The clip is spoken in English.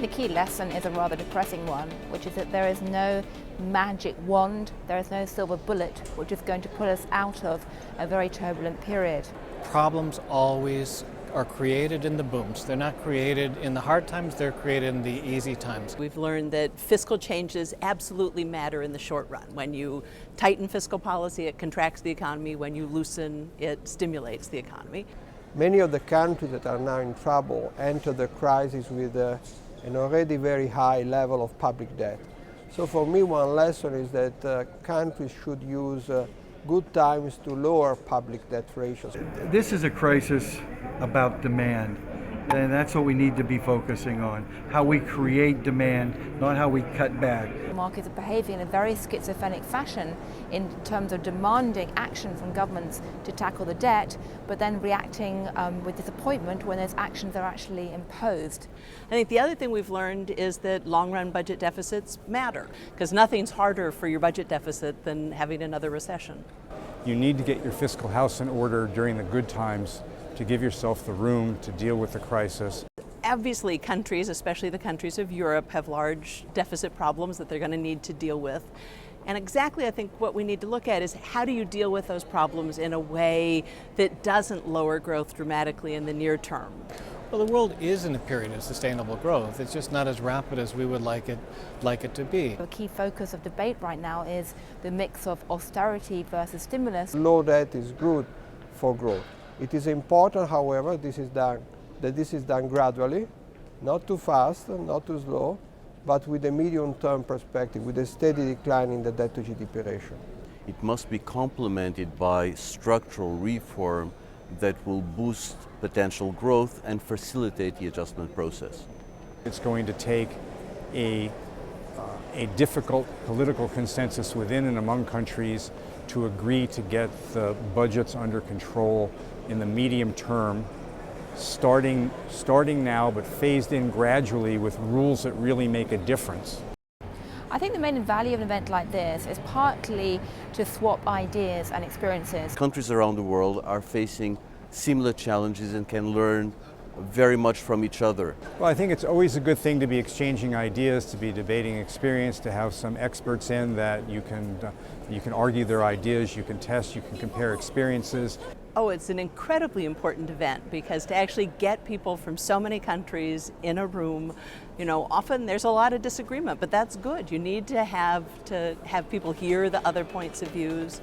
the key lesson is a rather depressing one, which is that there is no magic wand, there is no silver bullet which is going to pull us out of a very turbulent period. Problems always are created in the booms. They're not created in the hard times, they're created in the easy times. We've learned that fiscal changes absolutely matter in the short run. When you tighten fiscal policy, it contracts the economy. When you loosen, it stimulates the economy. Many of the countries that are now in trouble enter the crisis with an already very high level of public debt. So for me, one lesson is that countries should use good times to lower public debt ratios. This is a crisis about demand, and that's what we need to be focusing on, how we create demand, not how we cut back. Markets are behaving in a very schizophrenic fashion in terms of demanding action from governments to tackle the debt, but then reacting with disappointment when those actions are actually imposed. I think the other thing we've learned is that long-run budget deficits matter, because nothing's harder for your budget deficit than having another recession. You need to get your fiscal house in order during the good times to give yourself the room to deal with the crisis. Obviously, countries, especially the countries of Europe, have large deficit problems that they're going to need to deal with. And exactly, I think what we need to look at is how do you deal with those problems in a way that doesn't lower growth dramatically in the near term? Well, the world is in a period of sustainable growth. It's just not as rapid as we would like it to be. The key focus of debate right now is the mix of austerity versus stimulus. Low debt is good for growth. It is important, however, this is done gradually, not too fast, not too slow, but with a medium-term perspective, with a steady decline in the debt-to-GDP ratio. It must be complemented by structural reform that will boost potential growth and facilitate the adjustment process. It's going to take a difficult political consensus within and among countries to agree to get the budgets under control in the medium term, starting now, but phased in gradually with rules that really make a difference. I think the main value of an event like this is partly to swap ideas and experiences. Countries around the world are facing similar challenges and can learn very much from each other. Well, I think it's always a good thing to be exchanging ideas, to be debating experience, to have some experts in that you can argue their ideas, you can test, you can compare experiences. Oh, it's an incredibly important event because to actually get people from so many countries in a room, often there's a lot of disagreement, but that's good. You need to have people hear the other points of views.